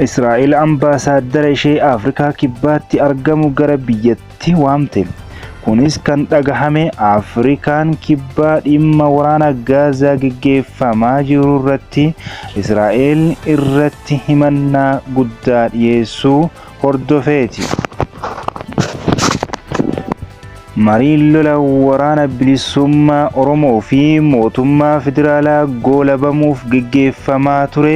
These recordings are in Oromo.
Israa'el ambaasaadara ishee Afrikaa kibbaatti argamu gara biyyatti waamte. Kunis kan dhagahame Afrikaan kibbaa dhimma waraana Gaazaa gaggeeffamaa jiru irratti Israa'el irratti himannaa guddaa dhiyeessuu hordofeeti. Mariin lola waraana bilisummaa Oromoo fi mootummaa federaalaa goolabamuuf gaggeeffamaa ture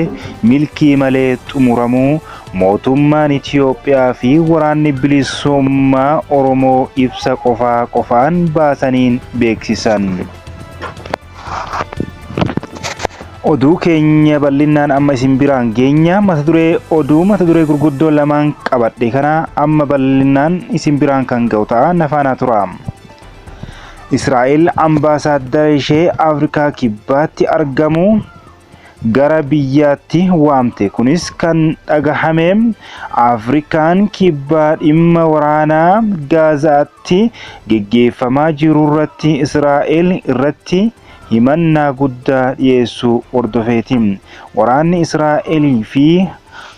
milkii malee xumuramuu mootummaan Itiyoophiyaa fi waraanni bilisummaa Oromoo ibsa qofaan baasaniin beeksisan. Oduu keenya bal'inaan amma isin biraan geenya. Mata duree gurguddoo lamaan qabadhe kana amma bal'inaan isin biraan kan ga'u ta'a nafaana tura. Israa'el ambaasaadara ishee Afrikaa kibbaatti argamu gara biyyaatti waamte. Kunis kan dhagahame Afrikaan kibbaa dhimma waraanaa Gaazaatti gaggeeffamaa jiru irratti Israa'el irratti himannaa guddaa dhiyeessuu hordofeeti. Waraanni Israa'elii fi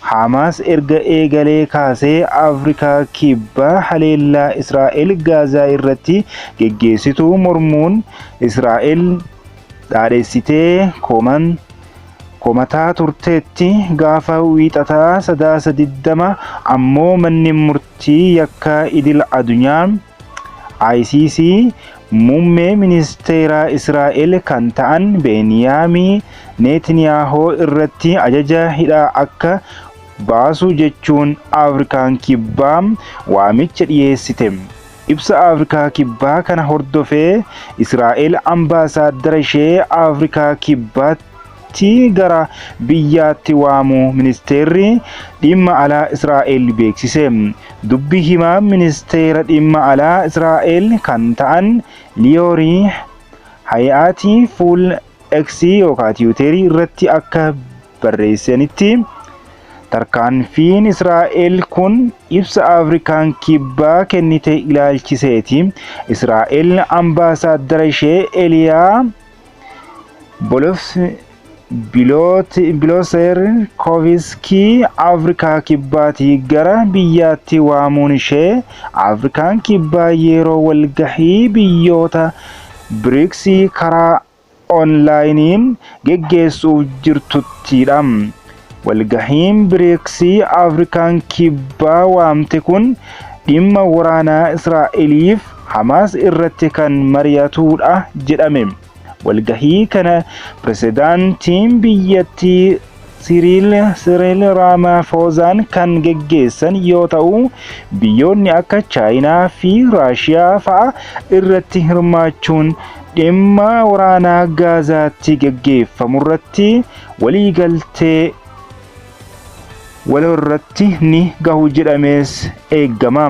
Hamaas erga eegalee kaasee Afrikaa kibbaa haleellaa Israa'el Gaazaa irratti gaggeessitu mormuun Israa'el dhaadheessitee komataa turteetti. Gaafa wiixataa 20 ammoo manni murtii yakka idil addunyaa ICC muummee ministeera Israa'el kan ta'an Beniyaamin Netanyaahoo irratti ajaja hidhaa akka baasu jechuun Afrikaan kibbaa waamicha dhiyeessite. Ibsa Afrikaa kibbaa kana hordofee Israa'el ambaasaadara ishee Afrikaa kibbaatti gara biyyaatti waamu ministeerri dhimma alaa Israa'el beeksise. Dubbi himaa ministeera dhimma alaa Israa'el kan ta'an Liyorii Hayati fuul X yookaan Tiwiiterii irratti akka barreessanitti tarkaanfiin Israa'el kun ibsa Afrikaan kibbaa kennite ilaalchiseeti. Israa'el ambaasaadara ishee Eliyaa Bilooser Koviskii Afrikaa kibbaatii gara biyyaatti waamuun ishee Afrikaan kibbaa yeroo walgahii biyyoota BRICS karaa onlaayiniin geggeessuuf jirtuttidha. Walgahiin BRICS Afrikaan kibbaa waamte kun dhimma waraanaa Israa'eliif Hamaas irratti kan mari'atudha jedhame. Walgahii kana pirezidaantiin biyyattii Siriil Raamafoozaan kan geggeessan yoo ta'u biyyoonni akka Chaayinaa fi Raashiyaa fa'a irratti hirmaachuun dhimma waraanaa Gaazaatti geggeeffamu irratti waliigaltee walirratti ni gahu jedhamees eegama.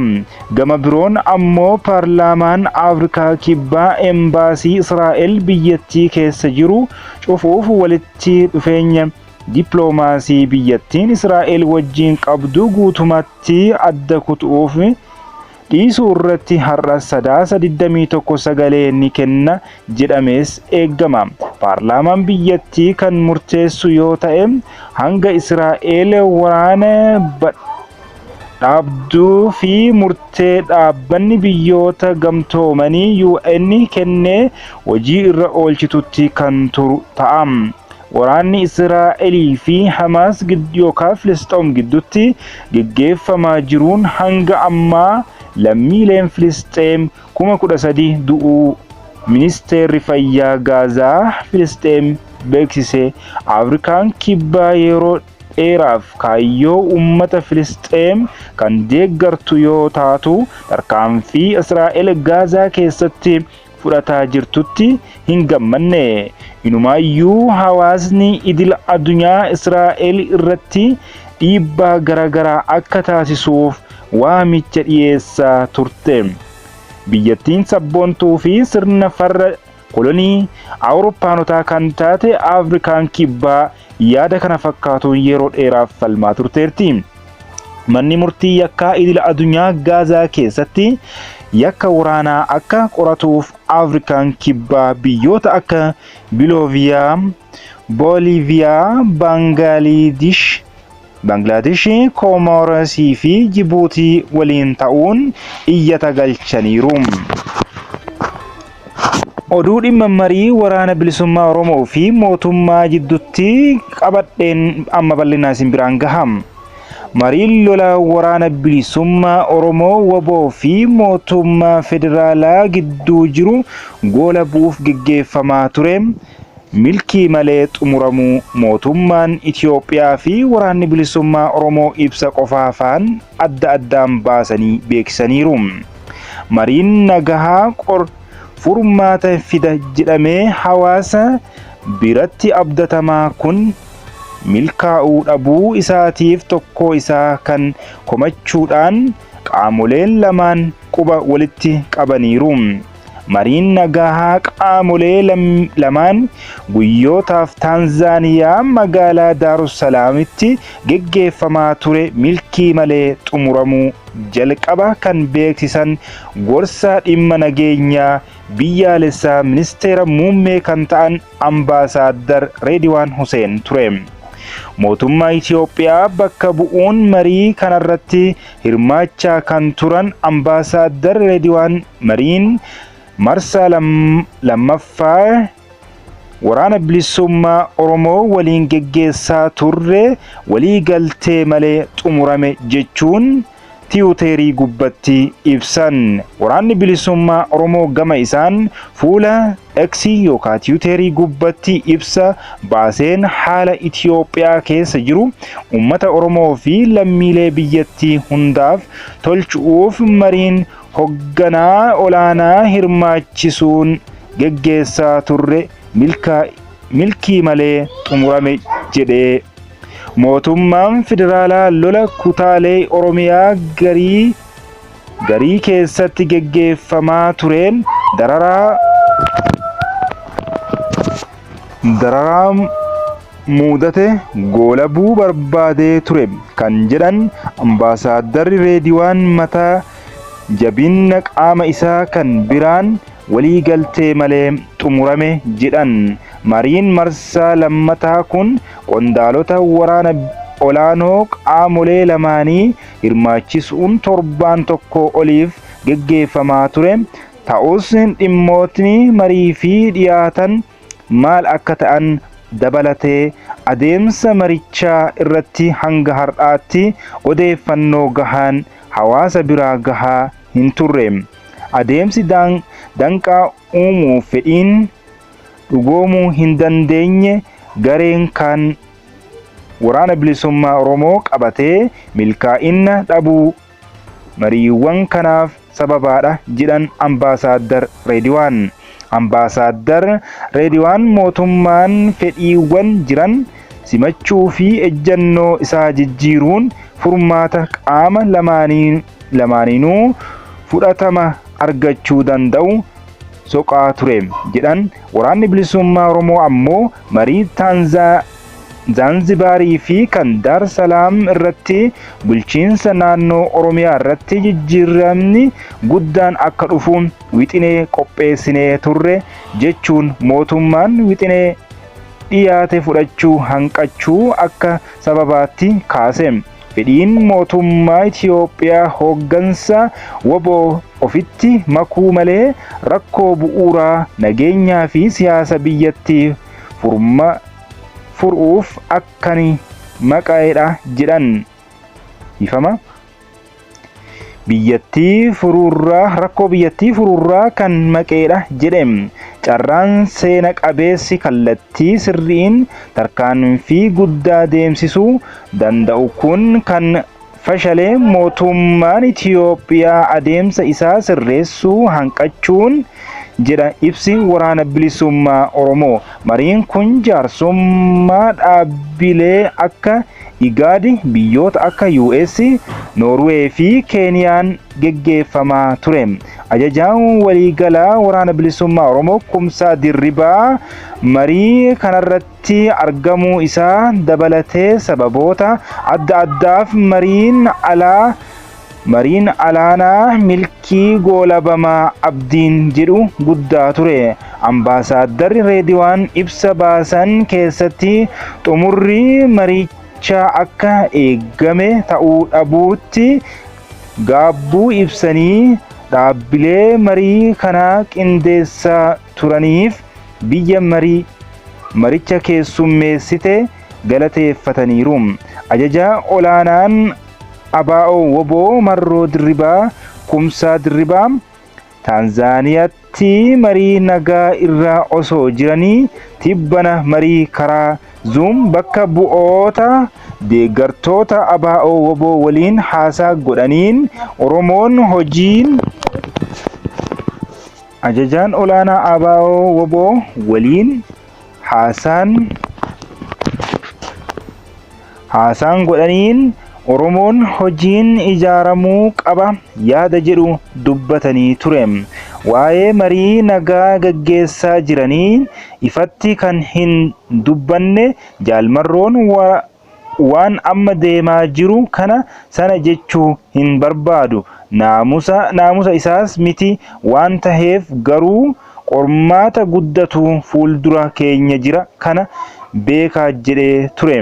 Gama biroon ammoo paarlaamaan Afrikaa kibbaa embaasii Israa'el biyyattii keessa jiru cufuuf walitti dhufeenya dippiloomaasii biyyattiin Israa'el wajjin qabdu guutumatti adda kutuuf dhiisuu irratti har'a 21 sagalee ni kenna jedhamees eegama. Paarlaamaan biyyattii kan murteessu yoo ta'e hanga Israa'el waraana dhaabduu fi murtee dhaabbanni biyyoota gamtoomanii UN kennee hojii irra oolchitutti kan turu ta'a. Waraanni Israa'elii fi Hamaas yookaan Filisxeem gidduutti gaggeeffamaa jiruun hanga ammaa lammiileen Filisxeem 13,000 du'uu ministeerri fayyaa Gaazaa Filisxeem beeksise. Afrikaan kibbaa yeroo dheeraaf kaayyoo uummata Filisxeem kan deeggartu yoo taatu tarkaanfii Israa'el Gaazaa keessatti fudhataa jirtutti hin gammanne. Inumaayyuu hawaasni idil addunyaa Israa'el irratti dhiibbaa garaagaraa akka taasisuuf waamicha dhiyeessaa turte. Biyyattiin sabboontuu fi sirna farra kolonii Awurooppaanotaa kan taate Afrikaan kibbaa yaada kana fakkaatuun yeroo dheeraaf falmaa turteerti. Manni murtii yakkaa idil addunyaa Gaazaa keessatti yakka waraanaa akka qoratuuf Afrikaan kibbaa biyyoota akka Booliiviyaa, Baangladesh, Bangladesh, Comoros fi Djibouti waliin ta'uun iyyata galchaniiru. Oduu dhimma marii waraana bilisummaa Oromoo fi mootummaa jidduutti qabadheen amma bal'inaa isin biraan gaham. Mariin lola waraana bilisummaa Oromoo WBO fi mootummaa federaalaa gidduu jiru gola bu'uuf geggeeffamaa ture milkii malee xumuramuu mootummaan Itoophiyaa fi waraanni bilisummaa Oromoo ibsa qofaafaan adda addaan baasanii beeksisaniiru. Mariin nagahaa furmaata fida jedhamee hawaasa biratti abdatamaa kun milkaa'uu dhabuu isaatiif tokko isaa kan komachuudhaan qaamoleen lamaan quba walitti qabaniiru. Mariin nagahaa qaamolee lamaan guyyootaaf Taanzaaniyaa magaalaa Daarussalaamitti geggeeffamaa ture milkii malee xumuramuu jalqaba kan beeksisan gorsaa dhimma nageenyaa biyyaalessaa ministeera muummee kan ta'an Ambaasaadar Reediwaan Huseen ture. Mootummaa Itoophiyaa bakka bu'uun marii kanarratti hirmaachaa kan turan Ambaasaadar Reediwaan mariin marsaa lammaffaa waraana bilisummaa Oromoo waliin geggeessaa turre walii galtee malee xumurame jechuun tiwuteerii gubbatti ibsan. Waraanni bilisummaa Oromoo gama isaan fuula X yookaan tiwuteerii gubbatti ibsa baaseen haala Itoophiyaa keessa jiru uummata Oromoo fi lammiilee biyyattii hundaaf tolchuuf mariin hogganaa olaanaa hirmaachisuun geggeessaa turre milkii malee xumurame jedhee. Mootummaan federaalaa lola kutaalee Oromiyaa garii keessatti geggeeffamaa tureen dararaa mudate goolabuu barbaadee ture kan jedhan Ambaasaaddarri Reediwaan mataa jabina qaama isaa kan biraan walii galtee malee xumurame jedhan. Mariin marsaa lammataa kun qondaalota waraana olaanoo qaamolee lamaanii hirmaachisuun torbaan tokko oliif geggeeffamaa ture. Ta'us dhimmootni marii fi dhiyaatan maal akka ta'an dabalatee adeemsa marichaa irratti hanga har'aatti odeeffannoo gahaan hawaasa biraa gahaa hin turre. Adeemsi danqaa uumuu fedhiin dhugoomuu hin dandeenye gareen kan waraana bilisummaa Oromoo qabatee milkaa'ina dhabuu mariiwwan kanaaf sababaadha jedhan Ambaasaadar Reediwaan. Ambaasaadar Reediwaan mootummaan fedhiiwwan jiran simachuu fi ejjannoo isaa jijjiiruun furmaata qaama lamaaniinuu fudhatama argachuu danda'u soqaa ture jedhan. Waraanni bilisummaa Oromoo ammoo marii Zaanzibaarii fi kan Daar Salaam irratti bulchiinsa naannoo Oromiyaa irratti jijjiiramni guddaan akka dhufu wixinee qopheessinee turre jechuun mootummaan wixinee dhiyaate fudhachuu hanqachuu akka sababaatti kaase. Fedhiin mootummaa Itoophiyaa hooggansa WBO ofitti makuu malee rakkoo bu'uuraa nageenyaa fi siyaasa biyyattii furuuf akkani maqaadha jedhan. Ifama rakkoo biyyattii furuurraa kan maqeedha jedhem. Carraan seena qabeessi kallattii sirriin tarkaanfii guddaa deemsisuu danda'u kun kan fashalee mootummaan Itoophiyaa adeemsa isaa sirreessuu hanqachuun jedha ibsi waraana bilisummaa Oromoo. Mariin kun jaarsummaa dhaabbilee akka Igaadi, biyyoota akka US, Norway fi Keeniyaan geggeeffamaa ture. Ajajaan waliigalaa waraana bilisummaa Oromoo Kumsaa Dirribaa marii kanarratti argamuu isaa dabalatee sababoota adda addaaf mariin alaanaa milkii goolabamaa abdiin jedhu guddaa ture. Ambaasaaddarri Reediwaan ibsa baasan keessatti xumurri marichaa akka eegame ta'uu dhabuutti gaabbuu ibsanii dhaabbilee marii kanaa qindeessaa turaniif biyya maricha keessummeessite galateeffataniiru. Ajajaa olaanaan ABO WBO Marroo Dirribaa Kumsaa Dirribaa Taanzaaniyaatti marii nagaa irra osoo jiranii tibbana marii karaa Zoom bakka bu'oota deeggartoota ABO WBO waliin haasaa godhaniin Oromoon hojiin ajajaan olaanaa ABO WBO waliin haasaan godhaniin Oromoon hojiin ijaaramuu qaba yaada jedhu dubbatanii ture. Waa'ee marii nagaa gaggeessaa jiranii ifatti kan hin dubbanne Jaalmarroon waan amma deemaa jiru kana sana jechuu hin barbaadu. Naamusa isaas miti waan taheef garuu qormaata guddatu fuuldura keenya jira kana beekaa jedhee ture.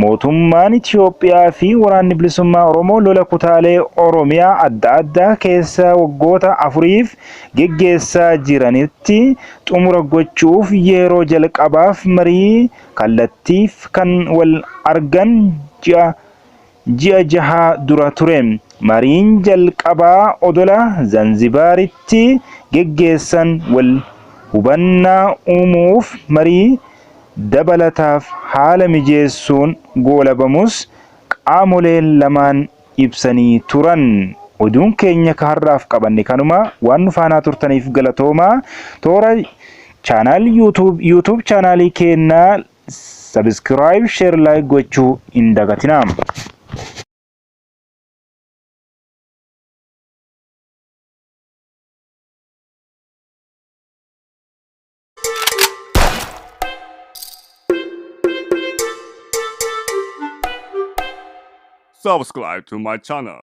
Mootummaan Itiyoophiyaa fi waraanni bilisummaa Oromoo lola kutaalee Oromiyaa adda addaa keessa waggoota 4f geggeessaa jiranitti xumura gochuuf yeroo jalqabaaf marii kallattiif kan wal argan ji'a 6 dura ture. Mariin jalqabaa odola Zanzibaaritti geggeessan wal hubannaa uumuuf marii dabalataaf haala mijeessuun goolabamus qaamoleen lamaan ibsanii turan. Oduun keenya har'aaf qabanne kanuma. Waan nu faana turtaniif galatoomaa. Toora chaanaal YouTube chaanaalii keenyaa subscribe, share, like gochuu hin dagatinaa. Subscribe to my channel.